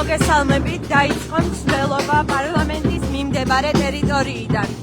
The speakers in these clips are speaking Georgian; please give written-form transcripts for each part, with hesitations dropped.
მოგესალმებით, დაიწყო მცდელობა პარლამენტის მიმდებარე ტერიტორიიდან.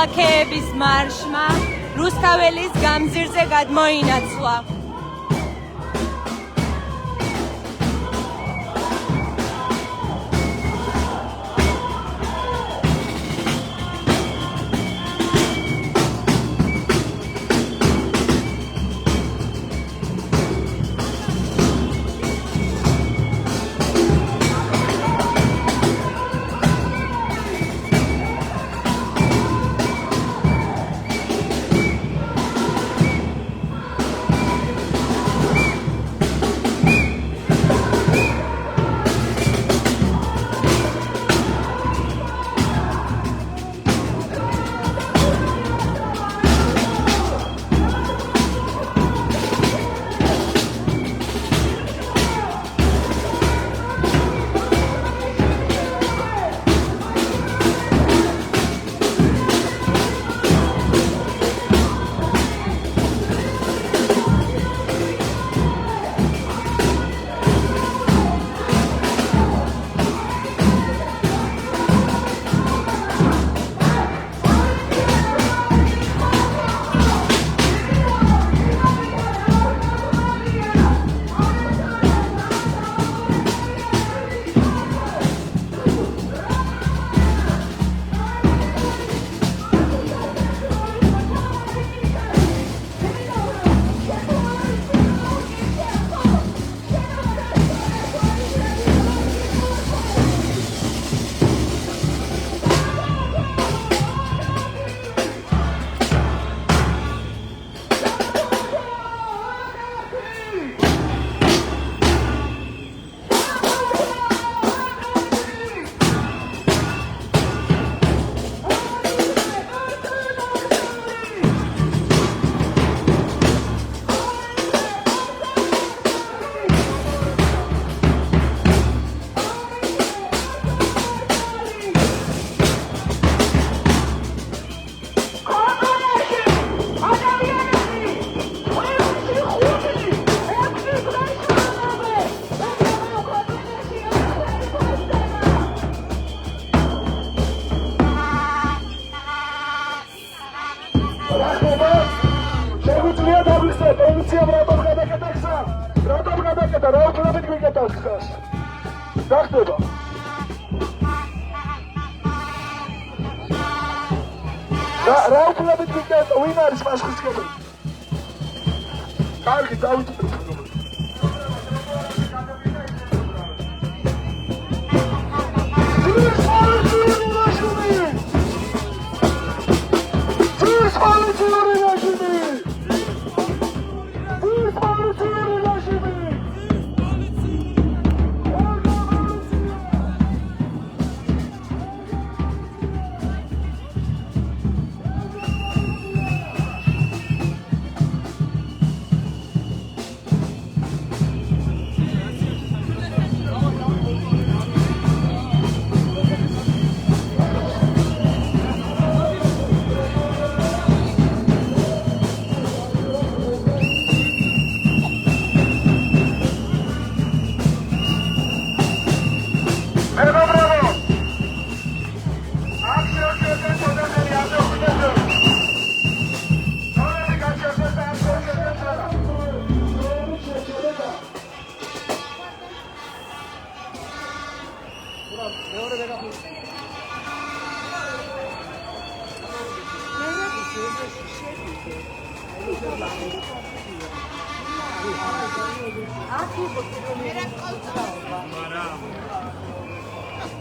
მოქალაქეების მარშმა რუსთაველის გამზირზე გადმოინაცვლა.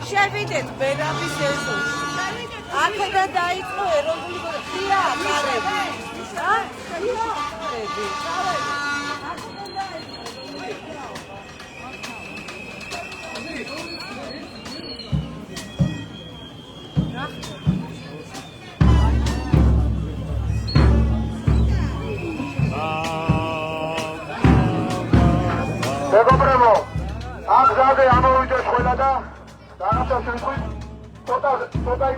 შევიდეთ ბერაბის ეზოში. აქედან დაიწყო ეროვნული ღია აკარები. მეგობრებო, აქ გზაზე ამოვიდეს ყველა და რაღაცა შემთხვევით ცოტა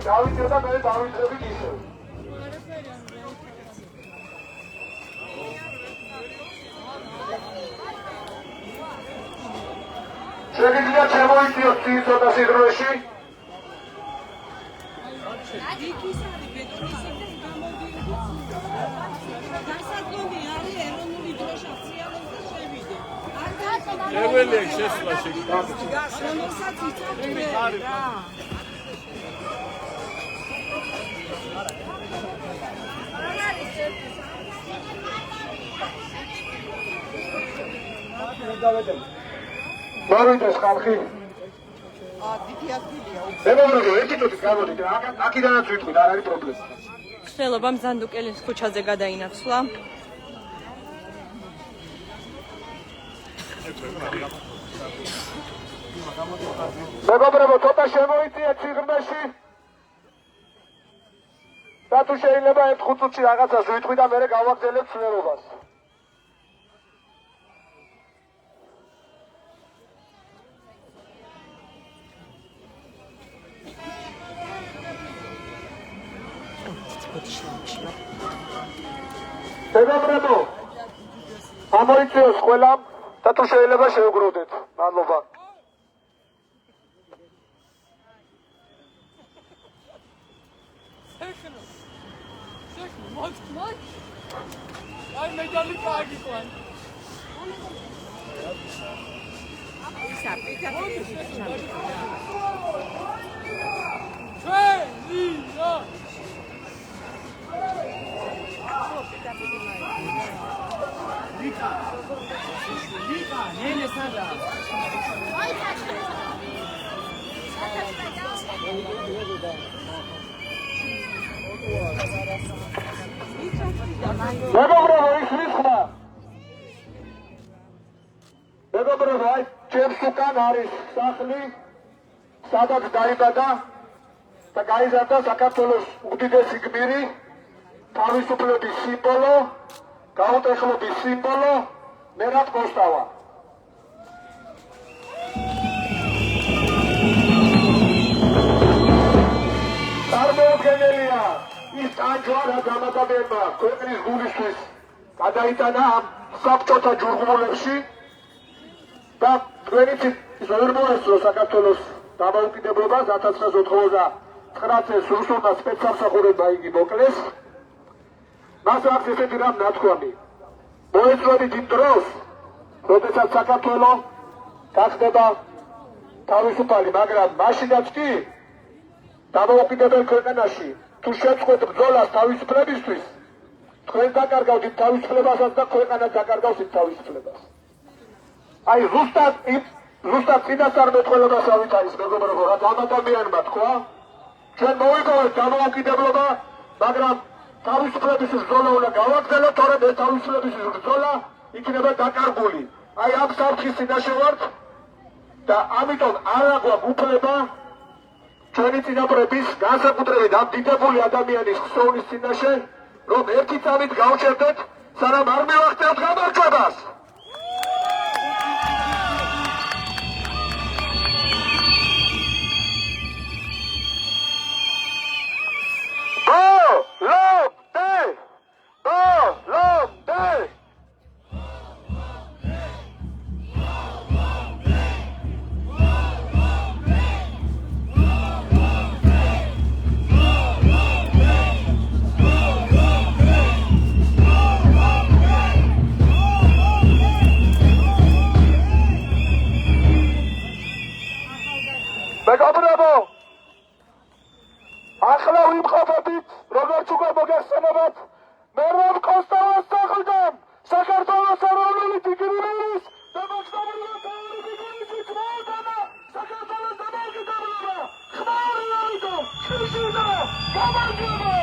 დავიდე და მე დავიწყებით ისევ. შეგიძლიათ შემოიწიოთ ცოტა სიღრმეში? იქ ის არის ბეტონის პირველი შესვლა შეგვიძლია. რომელსაც იწევდნენ რა. მოვიდეს ხალხი. დიდი ადგილია. მეგობრებო, ერთი წუთით გამოდით, აქიდანაც ვიტყვით, არ არის პრობლემა. ხნელობამ ზანდუკელის ქუჩაზე გადაინაცვლა. მეგობრებო, ცოტა შემოიწიეთ სიღრმეში. და თუ შეიძლება 1-5 წუთში რაღაცას ვიტყვი და მერე გავაგზავნებ ცვლილებას. მეგობრებო, ამოიწიოს ყველამ და თუ შეიძლება შევგროვდეთ. მადლობა. აი მეჯალი გაიგიყვან. მეგობრებო, ის ვიხმა. მეგობრებო, აი ჩემს უკან არის სახლი, სადაც დაიბადა და გაიზარდა საქართველოს უდიდესი გმირი, თავისუფლების სიმბოლო, გაუტეხლობის სიმბოლო, მერაბ კოსტავა. წარმოუდგენელია ის ტანჯვა რა დამატებებმა ქვეყნის გულისთვის გადაიტანა ამ საბჭოთა ჯურგმულებში და თქვენიც ვერ მოესწრო საქართველოს დამოუკიდებლობა 1999 წელს რუსულმა სპეცსამსახურებმა იგი მოკლეს. მას აქვს ესეთი რამ ნათქვამი. მოეწვევით იმ დროს, როდესაც საქართველო გახდება თავისუფალი, მაგრამ მაშინაც კი დამოუკიდებელ ქვეყანაში თუ შეწყვეტ ბრძოლას თავისუფლებისთვის, თქვენ დაკარგავთ იმ თავისუფლებასაც და ქვეყანა დაკარგავს იმ თავისუფლებას. აი ზუსტად წინასწარმეტყველებასავით არის მეგობრებო, რაც ამ ადამიანმა თქვა, ჩვენ მოვიპოვეთ დამოუკიდებლობა, მაგრამ თავისუფლებისთვის ბრძოლა უნდა გავაგრძელოთ, თორემ ეს თავისუფლებისთვის ბრძოლა იქნება დაკარგული. აი ამ საფრთხის წინაშე ვართ და ამიტომ არ აგვაქვს უფლება ჩვენი წინაპრების, განსაკუთრებით ამ დიდებული ადამიანის ხსოვნის წინაშე, რომ ერთი წამით გავჩერდეთ, სანამ არ მივახცევთ გამარჯვებას. მეგობრებო, ახლა ვიმყოფებით, როგორც უკვე მოგეხსენებათ, მერაბ კოსტავას სახლიდან საქართველოს ეროვნული ტიგრილის და მასშტაბური ტიგრილის მოედანა საქართველოს დამოუკიდებლობა. ხმარი ამიტომ შიშიდა გამარჯვება.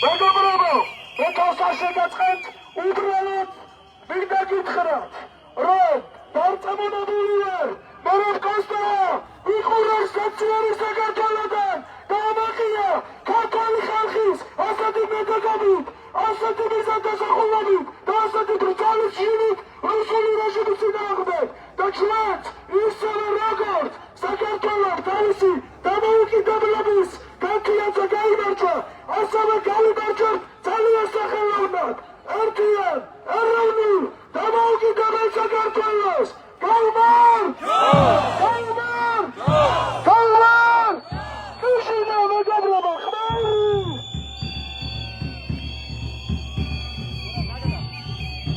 მეგობრებო, ეთოსას შეგაწყენთ უბრალოდ მინდა გითხრათ, რომ დარწმუნებული ვარ, მერაბ კოსტავა ვიყურებს სოციალური საქართველოდან და ამაყია ქართული ხალხის ასეთი მედეგობით, ასეთი მიზანდასახულობით და ასეთი ბრძოლის ჟილით რუსული რეჟიმის წინააღმდეგ და ჩვენც ისევე როგორც საქართველოს თავისი დამოუკიდებლობის განქიაცა გაიმარჯვა, ასევე გაიმარჯვებთ ძალიან სახელოვნად, ერთიან, ეროვნულ, დამოუკიდებელ საქართველოს. გაიმარჯ! გაიმარჯ! გაიმარჯ! შიშინა მეგობრებო, ხმარი!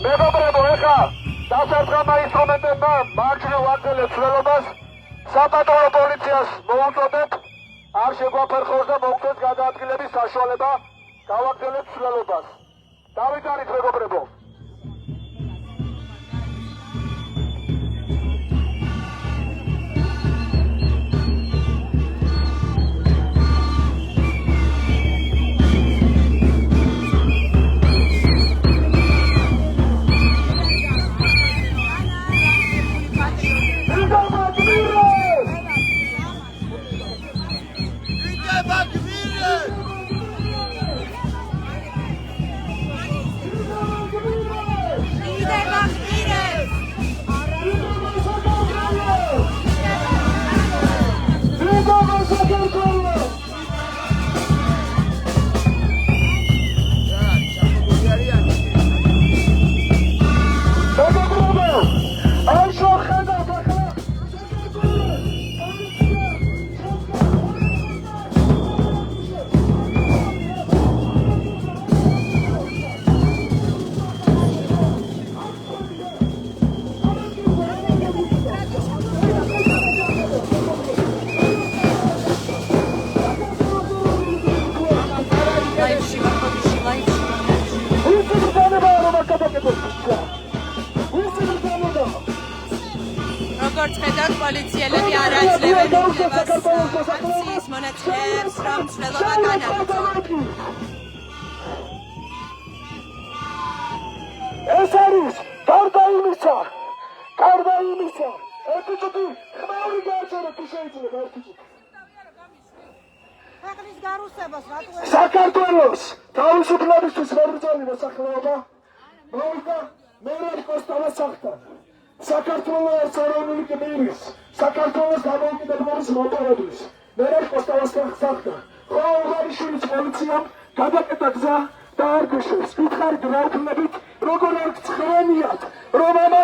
მეგობრებო, ეხლა დასარტყამმა ინსტრუმენტებმა მარჯვნივ ვაგრძელებთ ცვლილობას, საპატრულო პოლიციას მოუწოდეთ, არ შეგვაფერხოს და მოგცეთ გადაადგილების საშუალება, გავაგრძელებთ ცვლილობას. დავიტანით მეგობრებო. როგორც ხედავთ, პოლიციელები არ აძლევენ უფლებას აქციის მონაწილეებს, რომ ცვლილობა განაგრძონ. ეს არის გარდა იმისა, ერთი წუთი ხმაური გააჩერე თუ შეიძლება ერთი წუთი. ქვეყნის გარუსებას რატო საქართველოს თავისუფლებისთვის მებრძოლი მოსახლეობა მოვიდა მერაბ კოსტავას სახთან. საქართველოს ეროვნული გმირის, საქართველოს დამოუკიდებლობის მოპოვებლის მერაბ კოსტავას სახთან. ხოლო უღარიშვილის პოლიციამ გადაკეტა გზა და არ გეშვეს. გითხარით რა უფლებით, როგორ არ გცხრენიათ, რომ ამ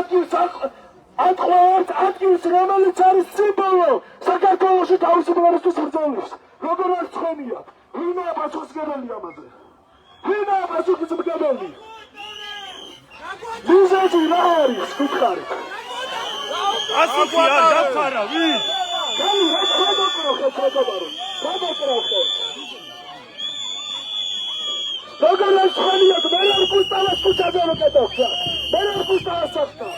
ადგილს, რომელიც არის სიმბოლო საქართველოში თავისუფლებისთვის ბრძოლის. როგორ არ გცხრენიათ, ვინაა პასუხისმგებელი ამაზე? ვინაა პასუხისმგებელი? მიზეზი რა არის, გითხარით? ასეთი არ დაფარა, ვინ? როგორ არ გცხრენიათ, მერაბ კოსტავას ქუჩაზე მოკეტავდა, მერაბ კოსტავას სახთან.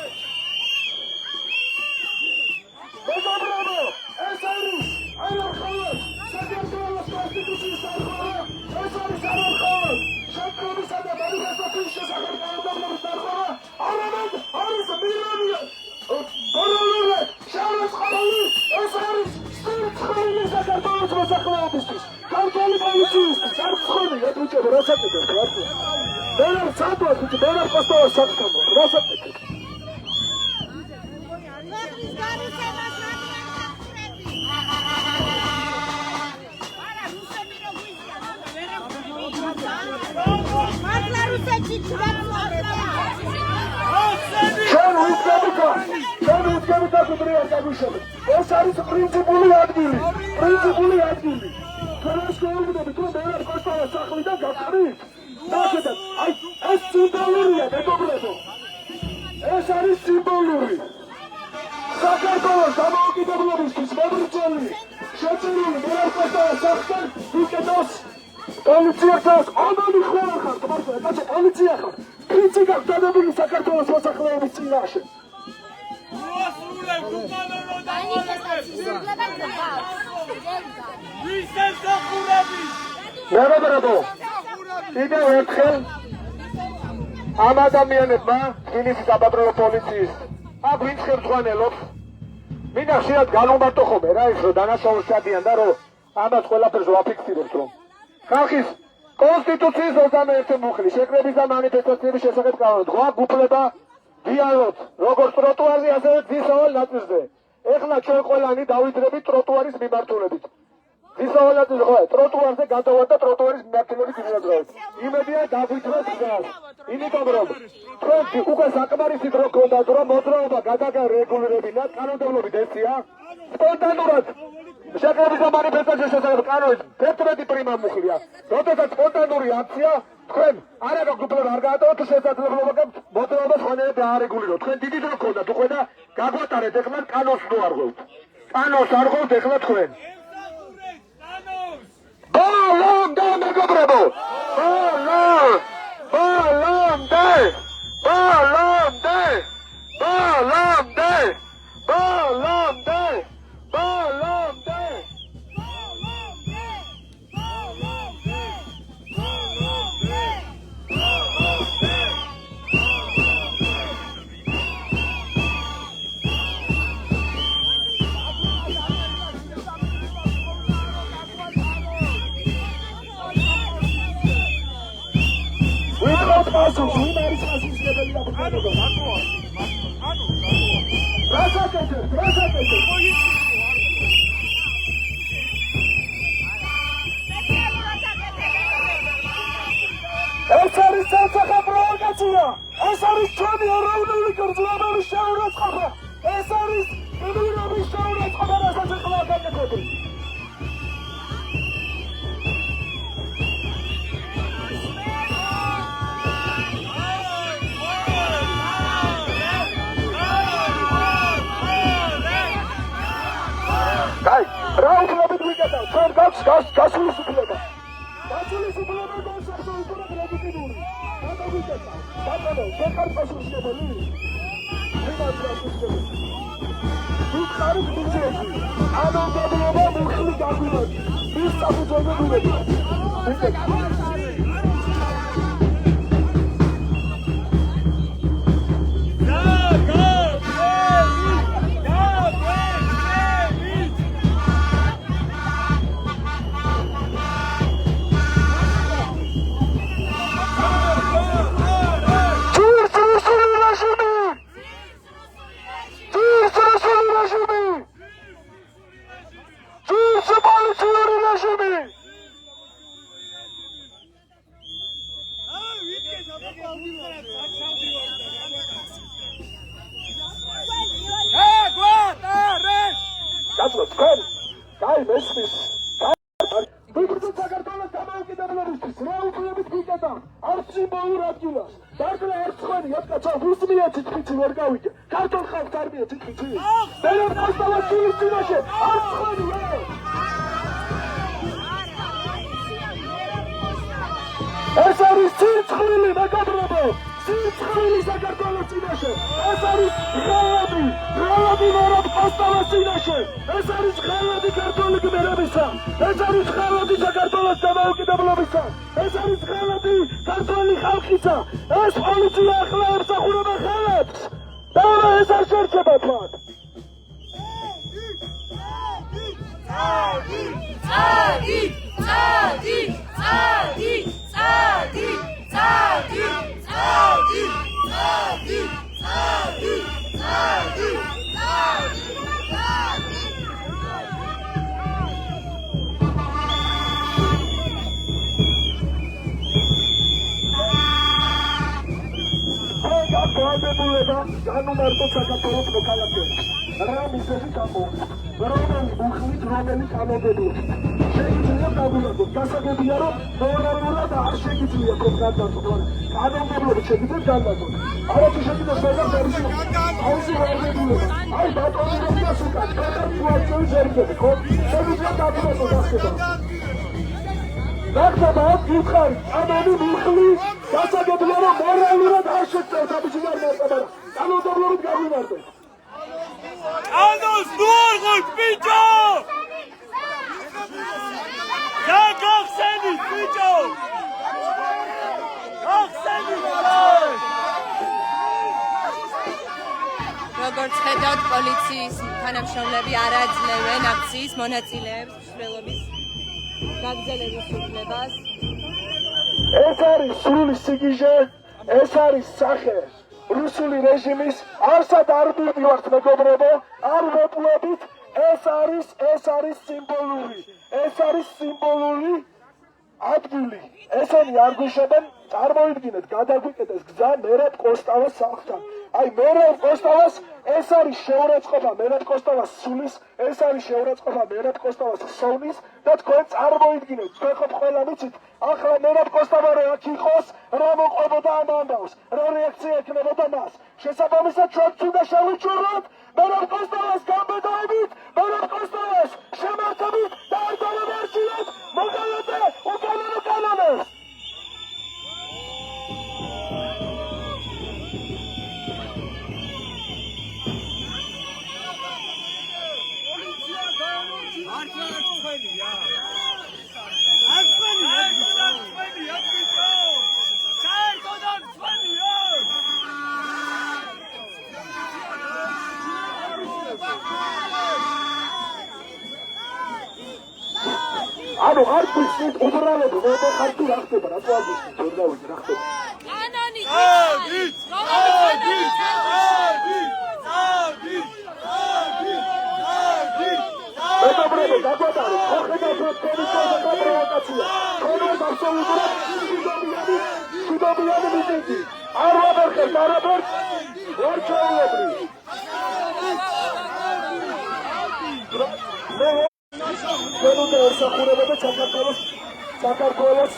მეგობრებო, ეს არის არახალოდ საქართველოს კონსტიტუციის დარღვევა, ეს არის არახალოდ შეკრებისა და მანიფესტაციის შესახებ კანონმდებლობის დარღვევა, არამედ არის მორალური შარაცხარული, ეს არის სირცხული საქართველოს მოსახლეობისთვის, ქართული პოლიციისთვის, არ ცხონი, ეთუჭებო, რა საკეთებ, რატო? მერაბ სანდوات, მერაბ კოსტავას სახთან, რა საკეთებ? ჩვენ უდგებით აკუბრია გაგუშავეთ. ეს არის პრინციპული ადგილი. ჩვენ ეს გეუბნებით, რომ მერაბ კოსტავას სახლიდან გაგყრით. ნახეთ, აი ეს სიმბოლურია, მეგობრებო. ეს არის სიმბოლური. საქართველოს დამოუკიდებლობისთვის მებრძოლი შეწირული მერაბ კოსტავას სახლთან იკეტოს პოლიციას ოდანი ხوار ხართ, მართლა, კაცო, პოლიცია ხართ. პრინცი გაქვთ დადებული საქართველოს მოსახლეობის წინაშე. მეგობრებო, კიდევ ერთხელ ამ ადამიანებმა თბილისის საპატრულო პოლიციის აქ ვინც ხელმძღვანელობს, მინდა ხშირად განუმარტო ხოლმე რა ის, რომ დანაშაულს ჩადიან და რომ ამას ყველაფერს ვაფიქსირებთ, რომ ხალხის კონსტიტუციის 21 მუხლი შეკრების და მანიფესტაციების შესახებ კანონი გვაგვუფლება დიალოგს როგორც ტროტუარზე, ასევე გზისავალ ნაწილზე. ეხლა ჩვენ ყველანი დავიძრებით ტროტუარის მიმართულებით. გზისავალ ნაწილზე ხო, ტროტუარზე გადავართ და ტროტუარის მიმართულებით ვიმოძრავთ. იმედია დაგვიძროთ გზას. იმიტომ რომ თქვენ უკვე საკმარისი დრო გქონდათ, რომ მოძრაობა გადაგარეგულირებინათ, კანონმდებლობით ესია. სპონტანურად შეკრების და მანიფესტაციის შესახებ კანონის 11 პრიმა მუხლია. როდესაც სპონტანური აქცია თქვენ არა გაგვიბრალ არ გაატაროთ შესაძლებლობა გაქვთ მოძრაობას ხონერები არეგულიროთ. თქვენ დიდი დრო გქონდათ უკვე და გაგვატარეთ ეხლა კანონს ნუ არ ღვევთ. კანონს არ ღვევთ ეხლა თქვენ. ბოლომდე მეგობრებო! ბოლომდე! ეს არის სასახა პროვოკაცია. ეს არის ჩვენი ეროვნული გრძნობების შეურაცხყოფა. ეს არის ეროვნების შეურაცხყოფა, რასაც ეხლა გაკეთებთ. Hey, რა უფლებით ვიკეთავ? ჩვენ გაქვს გასulis უფლება. გასulis უფლება გასახსო უფლება ლეგიტიმური. რატო ვიკეთავ? ბატონო, შენ ხარ პასუხისმგებელი? იმას პასუხისმგებელი. ვიხარით ბიჭები. ანონდაბლობა მუხლი გაგვიმართ. ის საფუძველზე ვიგებთ. ეს არის სიცხილი მეგობრებო, სიცხილი საქართველოს წინაშე. ეს არის ღალატი მერაბ პასტავას წინაშე. ეს არის ღალატი ქართული გმირებისა. ეს არის ღალატი საქართველოს დამოუკიდებლობისა. ეს არის ღალატი ქართული ხალხისა. ეს პოლიცია ახლა ემსახურება ღალატს. და ეს არ შერჩება თქვათ. განუმარტო საქართველოს მოქალაქეებს. რა მიზეზი გამოუცხ, რომელი მუხლით, რომელი კანონმდებლობით. შეიძლება დავუბრუნდეთ, გასაგებია, რომ მორალურად არ შეგიძლია კონკრეტულად კანონმდებლობით შეგიძლიათ განვაგოთ. არათუ შეგიძლიათ შეგრძნოთ აუზი ვარდებულება. აი ბატონი რომ გასუკათ, ქართული ზერგები, ხო? შეგიძლიათ დავუბრუნდეთ გასაგება. რახება ვიხარი, კანონი მუხლი, გასაგებია, რომ მორალურად არ შეგიძლიათ აბიჯარ მარტაბარა. კანონმდებლობით გავიმართეთ. კანონს ნუ არ ღვით, ბიჭო! გახსენით, ბიჭო! გახსენით! როგორც ხედავთ, პოლიციის თანამშრომლები არ აძლევენ აქციის მონაწილეებს მშრალობის გაგრძელების უფლებას. ეს არის სრული სიგიჟე, ეს არის სახე რუსული რეჟიმის. არსად არ მივდივართ მეგობრებო, არ ვეპლებით. ეს არის სიმბოლური. ეს არის სიმბოლური ადგილი. ესენი არ გვიშებენ. წარმოიდგინეთ, გადაგვიკეთეს გზა მერაბ კოსტავას სახლთან. აი მერაბ კოსტავას ეს არის შეურაცხყოფა მერაბ კოსტავას სულის, ეს არის შეურაცხყოფა მერაბ კოსტავას სოვნის და თქვენ წარმოიდგინეთ, თქვენ ხო ყველა ვიცით, ახლა მერაბ კოსტავა რო აქ იყოს, რა მოყვებოდა ამ ამბავს, რა რეაქცია ექნებოდა მას. შესაბამისად ჩვენც უნდა შევიჭროთ მერაბ კოსტავას გამბედოებით, მერაბ კოსტავას შემართებით და არ დავამარცხოთ მოგალოდე უკანონო კანონებს. ანუ არ გვიხსნით უბრალოდ მოდო ხარ თუ რა ხდება, რატო არ გვიხსნით, ვერ დავიძე რა ხდება. კანონი მეგობრებო, დაგვატარეთ, ხო ხედავთ რომ თქვენი კოლგა პროვოკაცია. თქვენ აბსოლუტურად მშვიდობიანი მიტინგი. არ ვაბერხებთ, არაფერს ვერ ჩაულებრივ. ჩვენ უნდა ერსახურებოდა საქართველოს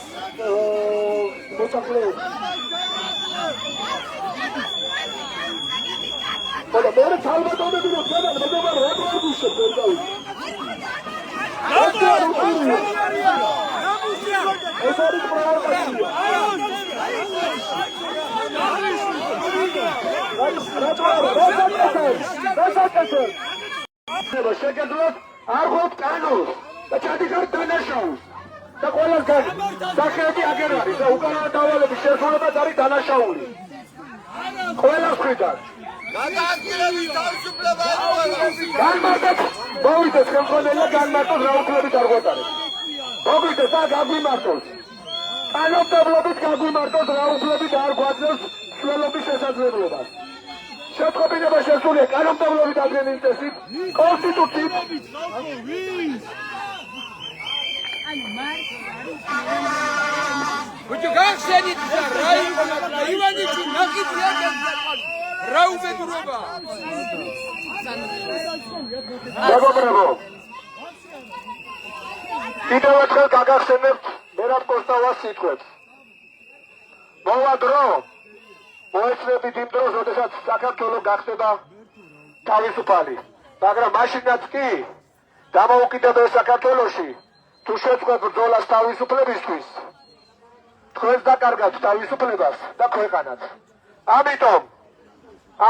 მოსახლეობას. ხოდა მე თალბატონები რომ გადან მეგობრებო, რა გვიშოთ ვერ დავიწყო. ეს არის პროვოკაცია. რა შეგეძლოთ არ ყოფ კანონს და ჩადიხართ დანაშაულს და ყველას სახეები აგერ არის და უკანონო დავალების შესრულებაც არის დანაშაული. ყველას მხრიდან განმარტოთ, მოვიდეთ ხელმძღვანელი და განმარტოთ რა უფლებით არ გვატარებს. მოვიდეთ და გაგვიმარტოს. კანონმდებლობით გაგვიმარტოს რა უფლებით არ გვაძლევს მშველობის შესაძლებლობას. შეტყობინება შესულია კანონმდებლობით აღდგენილი წესით, კონსტიტუციით. ბიჭო გახსენით რა ივანიჩი ნაკიდია რა უბედურობა. მეგობრებო, კიდევ ერთხელ გაგახსენებთ მერაბ კოსტავას სიტყვებს. მოვა დრო მოეცნებით იმ დროს, როდესაც საქართველო გახდება თავისუფალი, მაგრამ მაშინაც კი დამოუკიდებელ საქართველოში თუ შეწყვეტ ბრძოლას თავისუფლებისთვის, თქვენს დაკარგათ თავისუფლებას და ქვეყანას. ამიტომ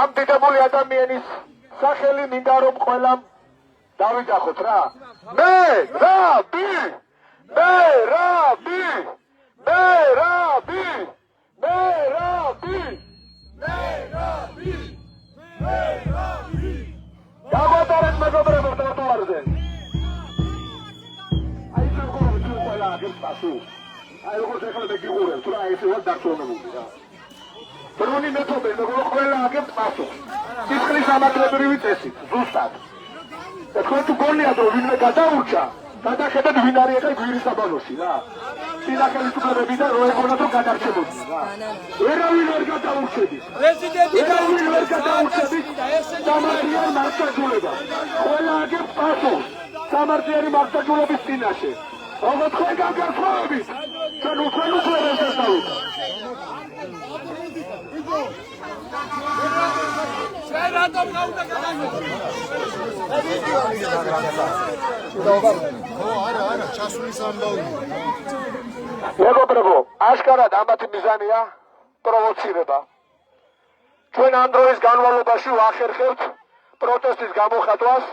ამ დიდებული ადამიანის სახელი მინდა რომ ყველამ დავიძახოთ რა. მერაბი! მერაბი! მერაბი! მერაბი! მერაბი! მერაბი! გაგვატარეთ მეგობრებო ტროტუარზე. აი როგორ თუ ყველა აგებს პასუხს. აი როგორ ახლა მეგიღურებს თუ რა ესე ვარ დაქცეულებული რა. ბრუნი მეთოდე როგორ ყველა აგებს პასუხს. სიცხლის ამაკლებრივი წესით, ზუსტად. და თქვენ თუ გონიათ რომ ვინმე გადაურჩა, გადახედეთ ვინ არის ახლა გვირის საბანოში რა. სინახელისუფლებებიდან რო ეგონათ რომ გადარჩებოდნენ რა. ვერავინ ვერ გადაურჩებით. ვერავინ ვერ გადაურჩებით სამართლიანი მართლმსაჯულება. ყველა აგებს პასუხს სამართლიანი მართლმსაჯულების წინაშე. როგორც თქვენ გაგარხვევებით, ჩვენ თქვენ უფლებებს ესწავლოთ. ჩვენ რატომ გავუდა გადაგეთ? არა, ჩასulis ამბავი. მეგობრებო, აშკარად ამათი მიზანია პროვოცირება. ჩვენ ამ დროის განმავლობაში ვახერხებთ პროტესტის გამოხატვას.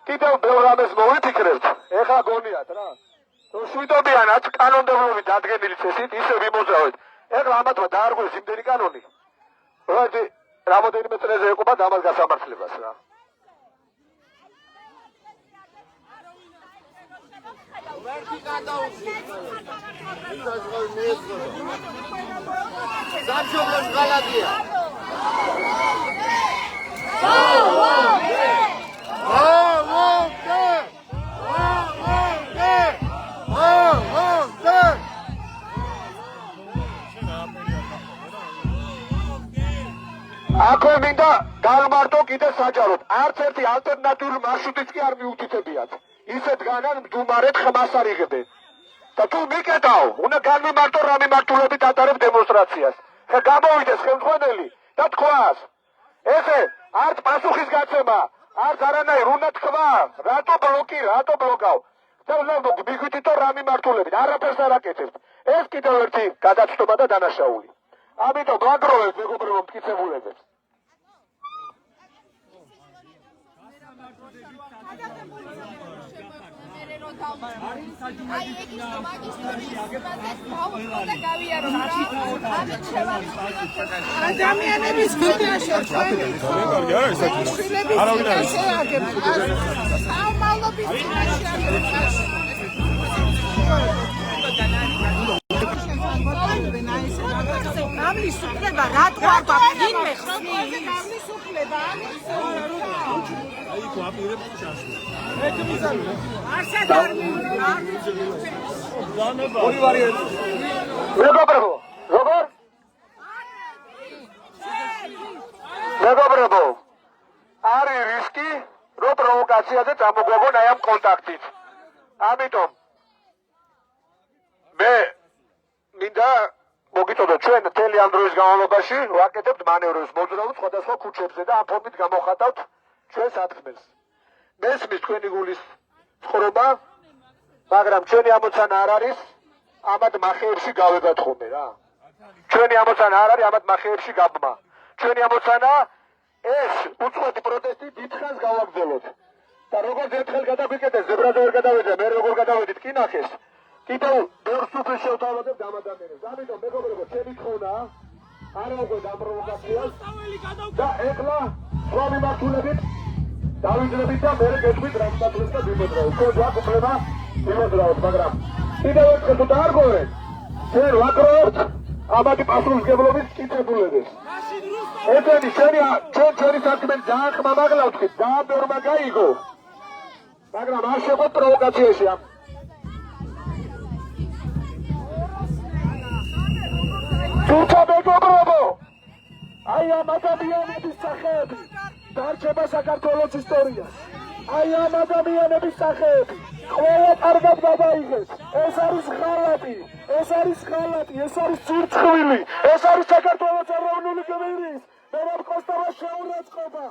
კიდევ ბევრ რამეს მოვიფიქრებთ. ეხლა გონიათ რა. რომ შვიდობიანად კანონმდებლობით დადგენილი წესით ისე ვიმოძრავეთ. ეხლა ამათმა დაარღვეს იმდენი კანონი. როდი რამოდენიმე წელზე ეყობა ამას გასამართლებას რა. Zamşoğluş Galadiya. აქვე მინდა გავმარტო კიდე საჯაროდ. არც ერთი ალტერნატიული მარშრუტიც კი არ მიუთითებიათ. ისეთ განან მდუმარეთ ხმას არ იღებენ. და თუ მიკეტაო, უნდა განმარტო რა მიმართულებით ატარებ დემონსტრაციას. ხა გამოვიდეს ხელმძღვანელი და თქვას. ესე არც პასუხის გაცემა, არც არანაირ უნდა თქვა, რატო ბლოკი, რატო ბლოკავ. და მიგვითითო რა მიმართულებით, არაფერს არ აკეთებთ. ეს კიდევ ერთი გადაცნობა და დანაშაული. ამიტომ ვაგროვებთ მეგობრებო მტკიცებულებებს. აი ეგ ის მაგისტრიის გავუწყო და გავიარო რა ამით ადამიანების გუნდაში გამლისუფლება რა თქვა ვინმე გამლისუფლება აიქო აპირებ ჩასვლა. ორი ვარიანტი. მეგობრებო, როგორ? მეგობრებო, არის რისკი, რომ პროვოკაციაზე წამოგვაგონ აი ამ კონტაქტით. ამიტომ მე მინდა მოგიწოდოთ ჩვენ მთელი ამ დროის განმავლობაში ვაკეთებთ მანევრებს მოძრაობთ სხვადასხვა ქუჩებზე და ამ ფორმით გამოხატავთ ჩვენ სათქმელს. მესმის თქვენი გულის ცხოვრება, მაგრამ ჩვენი ამოცანა არ არის ამად მახეებში გავეგათ ხოლმე რა. ჩვენი ამოცანა არ არის ამად მახეებში გაბმა. ჩვენი ამოცანა ეს უცხოეთი პროტესტი დიდხანს გავაგრძელოთ. და როგორც ერთხელ გადავიკეთეთ, ზებრაზე ვერ გადავეძე, მე როგორ გადავედით კი ნახეს. კიდევ ბევრ სუფრის შევთავაზებთ ამ ადამიანებს. ამიტომ მეგობრებო, ჩემი თხოვნაა არა უკვე დამპროვოკაციას და ეხლა სხვა მიმართულებით დავიძრებით და მე გეჭვით რამსატვეს და ვიმოძრაოთ. ხო, გვაქვს ვიმოძრაოთ, მაგრამ კიდევ ერთხელ თუ დაარღვევენ, ჩვენ ვაკროვებთ ამათი პასუხისმგებლობის მტკიცებულებებს. ესენი ჩვენი საქმე ძალიან ხმამაღლა ვთქვით, ძალიან ბევრმა გაიგო, მაგრამ არ შეგვეც პროვოკაციაში ამ თუმცა მეგობრებო, აი ამ ადამიანების სახეები დარჩება საქართველოს ისტორიაში. აი ამ ადამიანების სახეები ყველა კარგად გადაიღეს. ეს არის ხალატი, ეს არის ცირცხვილი, ეს არის საქართველოს ეროვნული გმირის მერაბ კოსტავას შეურაცხყოფა.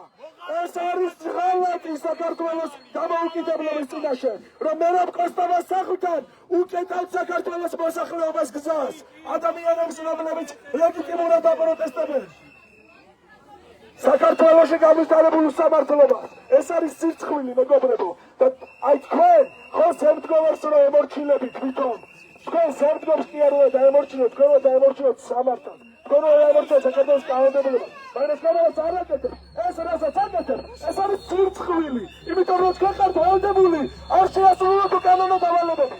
ეს არის ხალატი საქართველოს დამოუკიდებლობის წინაშე, რომ მერაბ კოსტავას სახლთან უკეთავთ საქართველოს მოსახლეობას გზას ადამიანებს, რომლებიც ლეგიტიმურად აპროტესტებენ საქართველოში გამოსტარებულ სამართლობას. ეს არის სირცხვილი მეგობრებო. და აი თქვენ ხო შემდგომს რომ ემორჩილებით თვითონ. თქვენ შემდგომს კი არ უნდა დაემორჩილოთ, თქვენ უნდა დაემორჩილოთ სამართალს. თქვენ უნდა დაემორჩილოთ საქართველოს კანონმდებლობას. მაგრამ თქვენს არ აკეთებთ. ეს რასაც აკეთებთ, ეს არის სირცხვილი. იმიტომ რომ თქვენ ხართ ვალდებული არ შეასრულოთ კანონო დავალებები.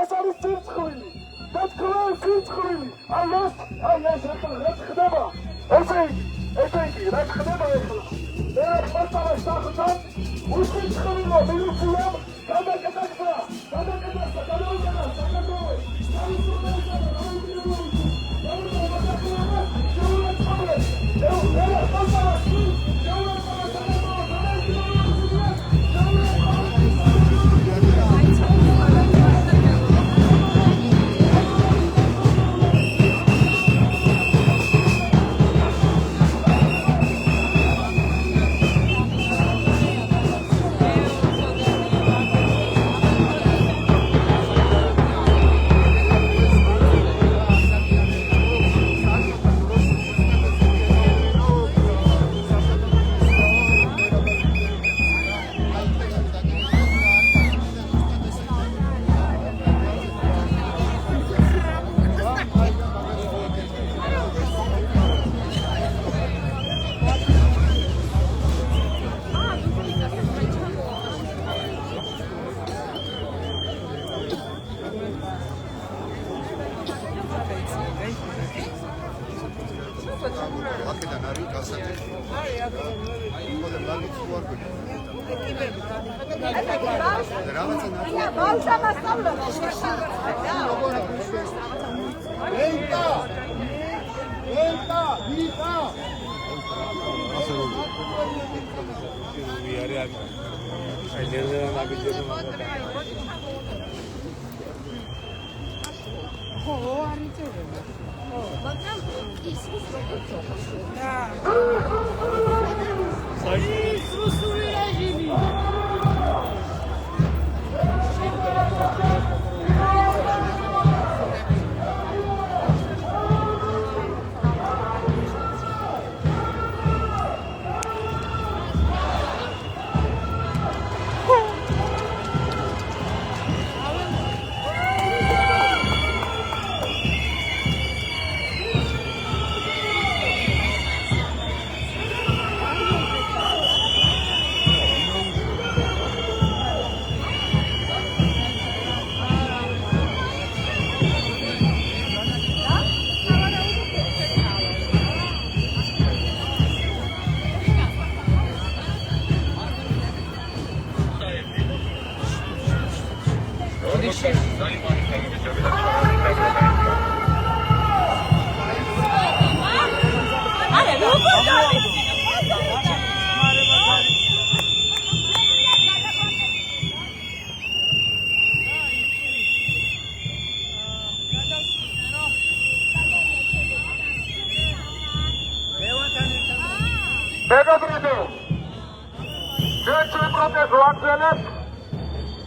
ეს არის სირცხვილი. და თქვენ სირცხვილი. აი ეს რა ხდება? ესე იგი, რა ხდება ეხლა? მერაბ კოსტავას სახლთან უსირცხვილო მილიციამ გადაკეტა მეგობრებო, ჩვენ პროტესტს ვაგრძელებთ.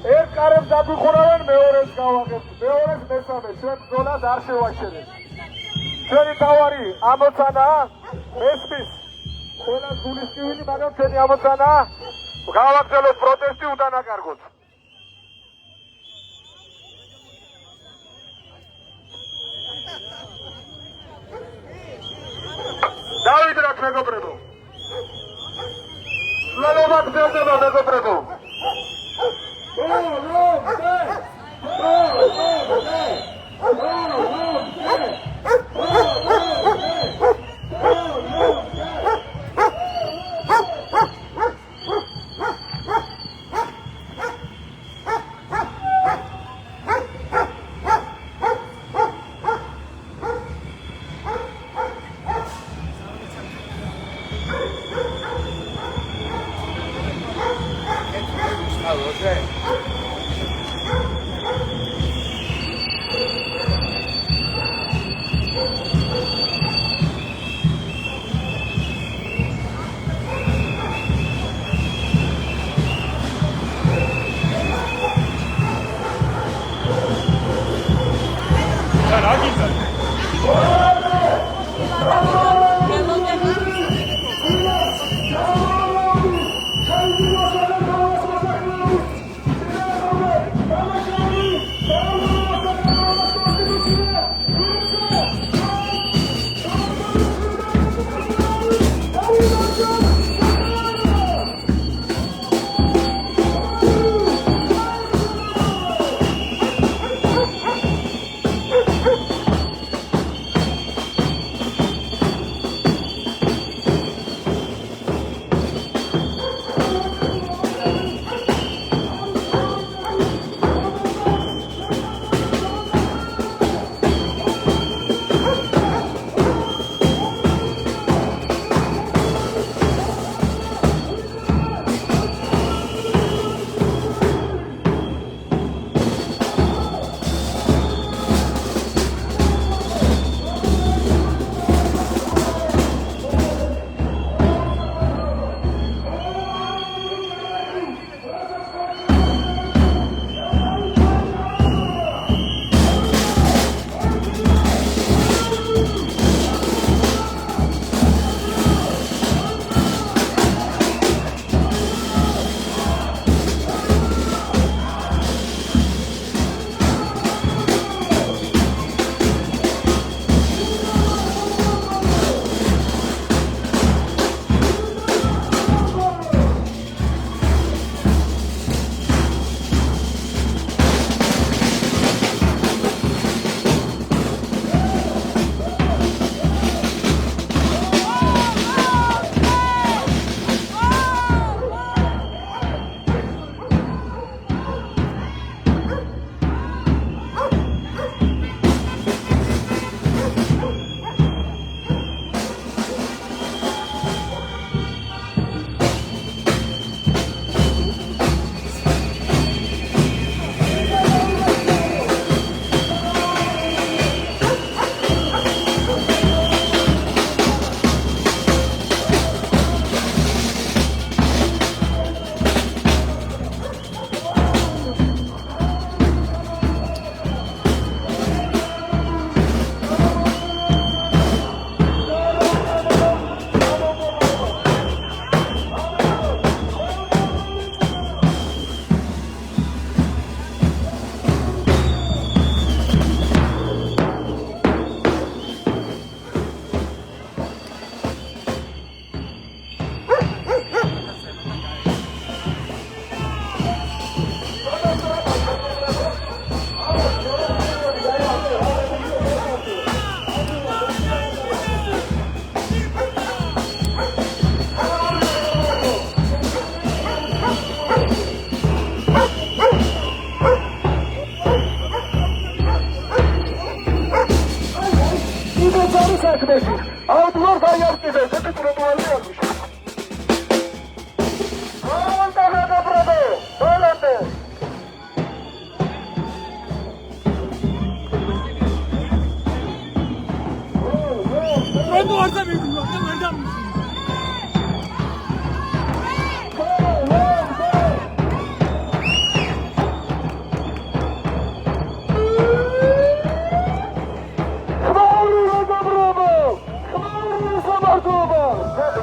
ერთ კარებს დაგვიხურავენ, მეორეს გავაღებთ, მეორეს მესამე, ჩვენ ბრძოლას არ შევაჩერებთ. ჩვენი თავარი ამოცანაა, მესმის ყველა გულისკივილი, მაგრამ ჩვენი ამოცანაა გავაგრძელოთ პროტესტი უდანაკარგოთ. დავიდროთ მეგობრებო. სულელობა გრძელდება მეგობრებო.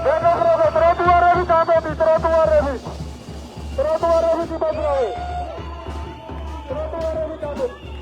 ვენობრობა ტროტუარები გამოდი, ტროტუარები იმოძრავე. ტროტუარები გამოდი.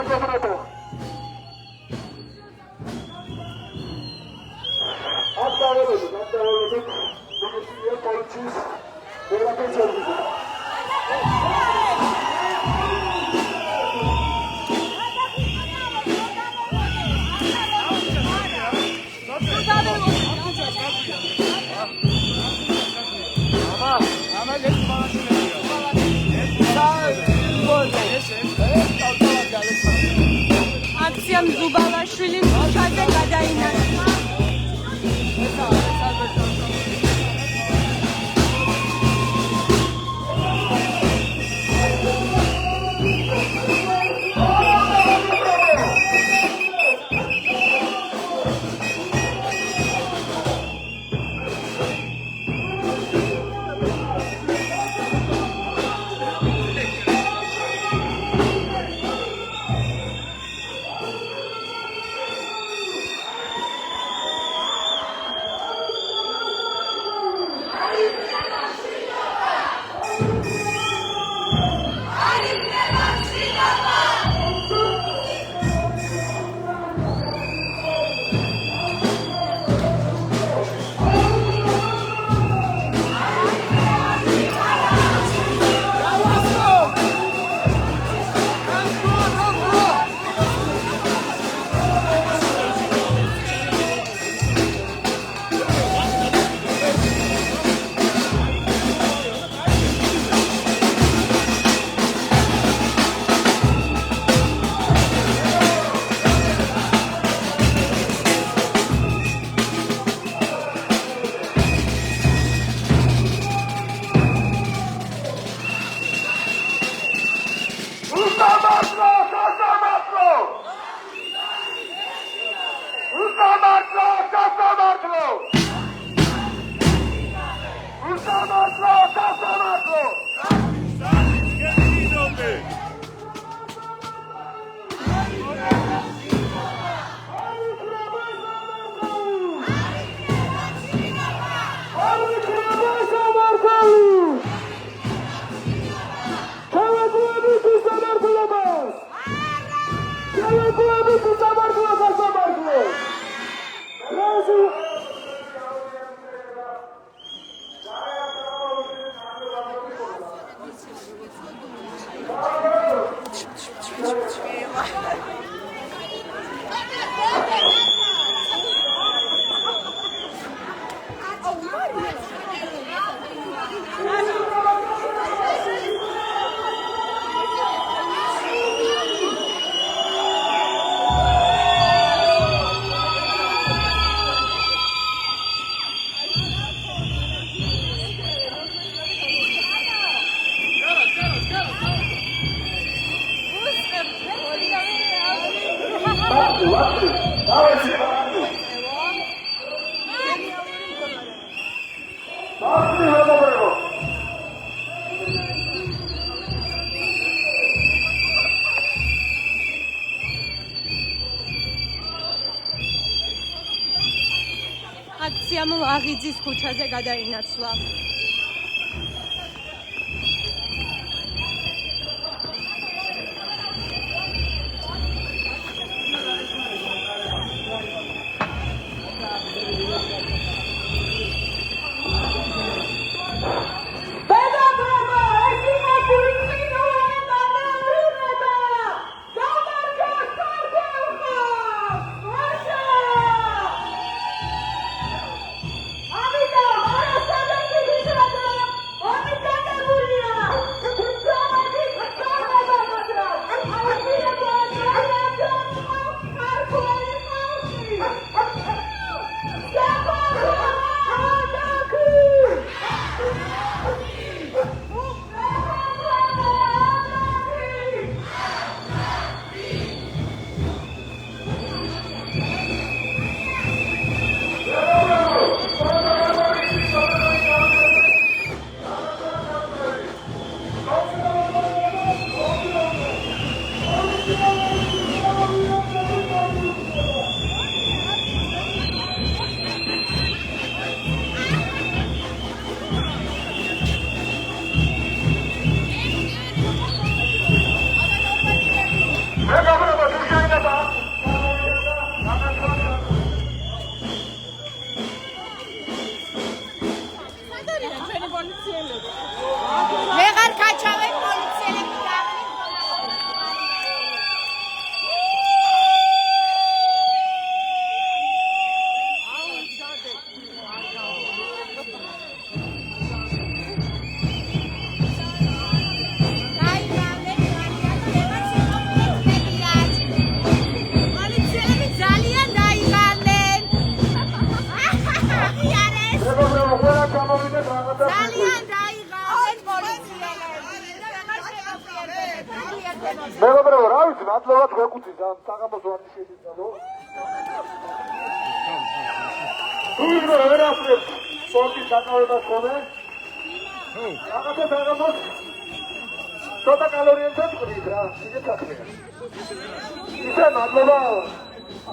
მეზობლებო. აბდავებოდით, მიგესია პოლიციის ვერაფერს ერგიზო. აქციამ ზუბალაშვილის ქუჩაზე გადაინაცვლა. აქციამ აღიძის ქუჩაზე გადაინაცვლა. Amita, მეგობრებო, რა ვიცი, მადლობად გვეკუთვით ამ საღამოს ვარჯიშებისა, ნო? თუ იგნო ვერ ახლებს სპორტის დაკავებას ხოლმე? რაღაცა საღამოს ცოტა კალორიებსაც ყრით რა, ეგეც საქმეა. ისე მადლობა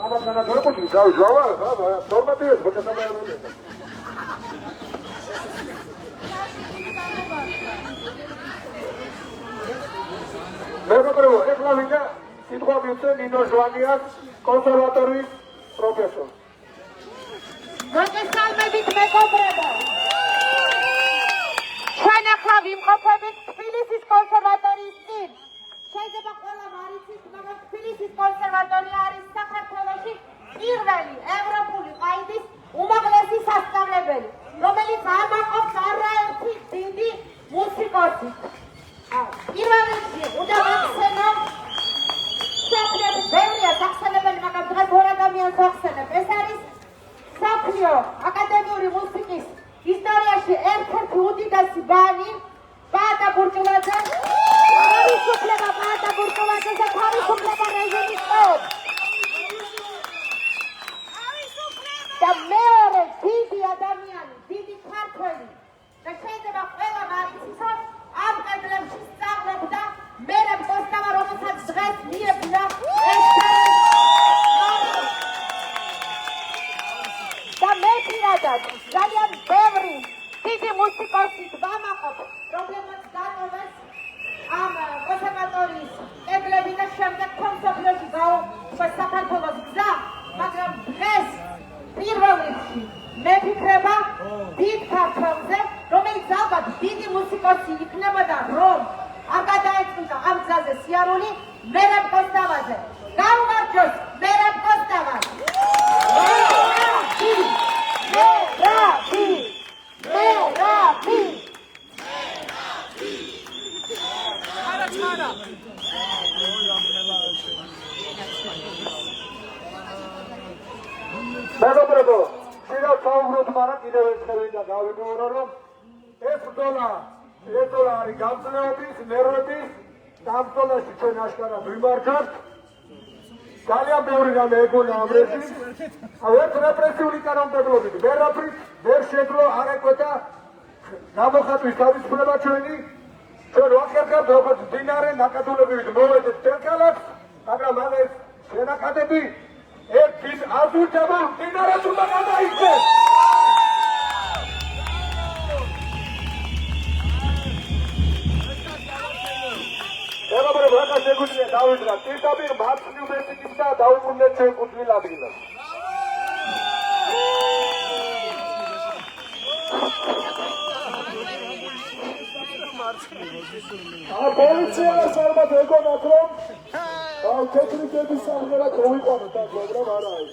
ამაგანა გვეკუთვით, დავიჟავა, რა, ნორმატივებს მოწესრიგებია. მეგობრებო, ეხლა ვინდა სიტყვა მივცე ნინო ჟვანიას, კონსერვატორიის პროფესორს. მოგესალმებით მეგობრებო. ჩვენ ახლა ვიმყოფებით თბილისის კონსერვატორიის წინ. შეიძლება ყველამ არ იცით, მაგრამ თბილისის კონსერვატორია არის საქართველოში პირველი ევროპული ყაიდის უმაღლესი სასწავლებელი, რომელიც ამაყობს არაერთი დიდი მუსიკოსი. პირველ რიგში უნდა ვახსენო, მსოფლიოში ბევრია სახსენებელი, მაგრამ დღეს ორ ადამიანს ვახსენებ. ეს არის მსოფლიო აკადემიური მუსიკის ისტორიაში ერთ-ერთი უდიდესი ბანი ბაატა ბურჭულაძე, თავისუფლება ბაატა ბურჭულაძე და თავისუფლება რეჟიმის წოდ. და მეორე დიდი ადამიანი, დიდი ქართველი და შეიძლება ყველამ არ იცისო, ამ კედლებში სწავლობდა მერაბ კოსტავა, რომელსაც დღეს მიეբნა და მე პირადად ძალიან ბევრი დიდი მუსიკოსი ვამაყობ, რომლებმაც დატოვეს ამ კონსერვატორიის კედლები და შემდეგ მსოფლიოში გაუშვეს საქართველოს გზა, მაგრამ დღეს პირველ რიგში მე ვფიქრება დიდ ქართველზე, რომელიც ალბათ დიდი მუსიკოსი იქნებოდა, რომ არ გადაეწყვიტა ამ გზაზე სიარული მერაბ კოსტავაძე. გაუმარჯოს მერაბ კოსტავას! მეგობრებო, შეიძლება საუბროთ, მაგრამ კიდევ ერთხელ ვინდა გავიმეორო, რომ ეს ბრძოლა არის გამძლეობის, ნერვების, და ამ ბრძოლაში ჩვენ აშკარად ვიმარჯვებთ. ძალიან ბევრი რამე ეგონა ამ რეჟიმს. ერთ რეპრესიული კანონმდებლობით ვერაფრით ვერ შეძლო არ ეკვეთა გამოხატვის თავისუფლება ჩვენი. ჩვენ ვახერხებთ როგორც მდინარე ნაკადულებივით მოვედეთ თელქალაკს, მაგრამ ეს შენაკადები ერთის აზურჯაბულ მდინარეს უნდა გადაიქცეს. მეგობრებო, ახლა შეგვიძლია დავიძრათ პირდაპირ მარცხნივ მესიკის და დავუბრუნდეთ ჩვენ კუთვნილ ადგილას. პოლიციას ალბათ ეგონათ, რომ ტექნიკების სამღერად მოვიყვანოთ აქ, მაგრამ არა ის.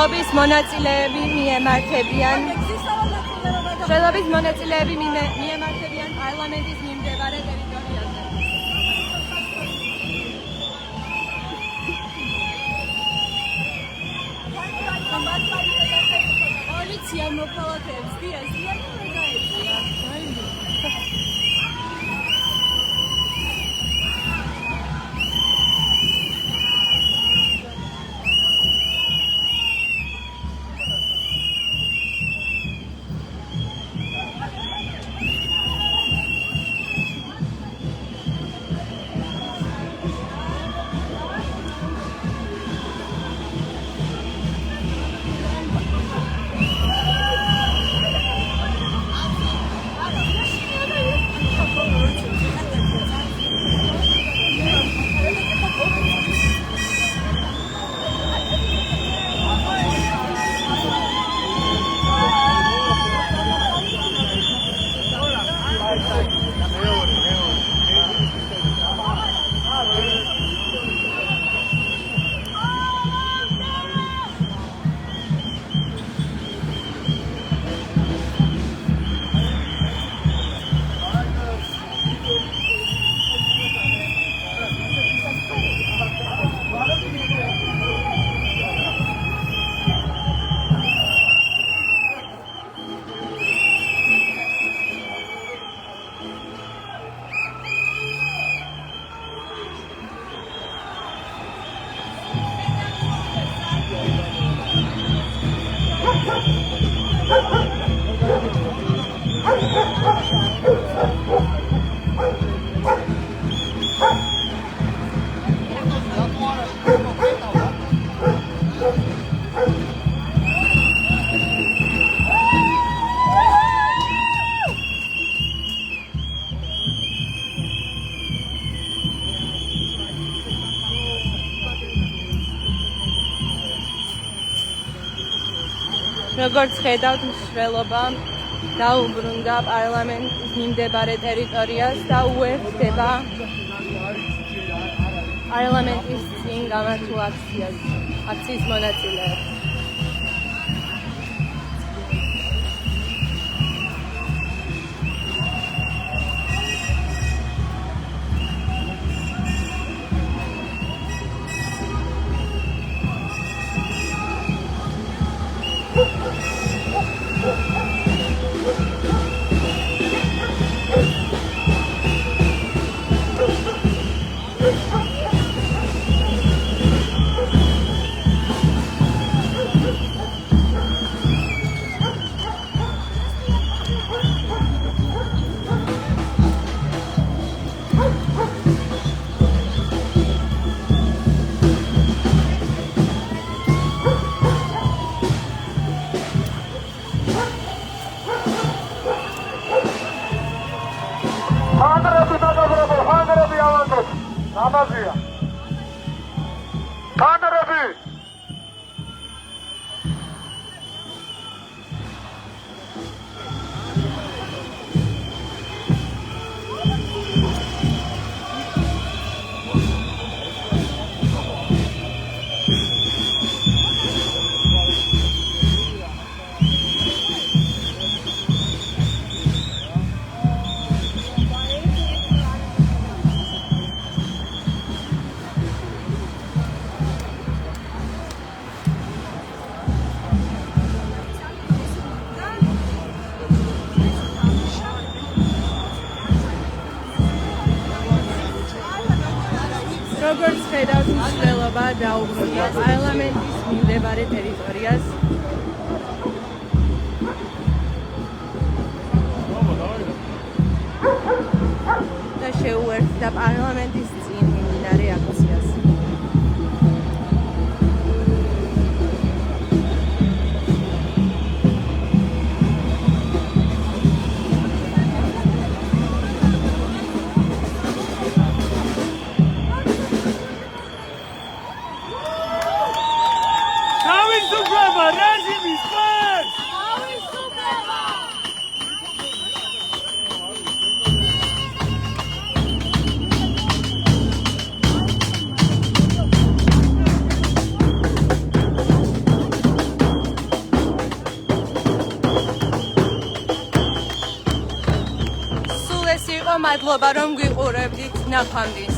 მსვლელობის მონაწილეები მიემართებიან პარლამენტის მიმდებარე ტერიტორიაზე. პოლიცია მოქალაქეებს დიაზიან და გაეწია. როგორც ხედავთ, მსვლელობა დაუბრუნდა პარლამენტის მიმდებარე ტერიტორიას და უერთდება პარლამენტის წინ გამართულ აქციის მონაწილეებს. როგორც ხედავთ, მსვლელობა დაუბრუნდა პარლამენტის მიმდებარე ტერიტორიას. და შეუერთდა პარლამენტის წინ მიმდინარე აქციას. მადლობა რომ გვიყურებდით. ნახვამდის.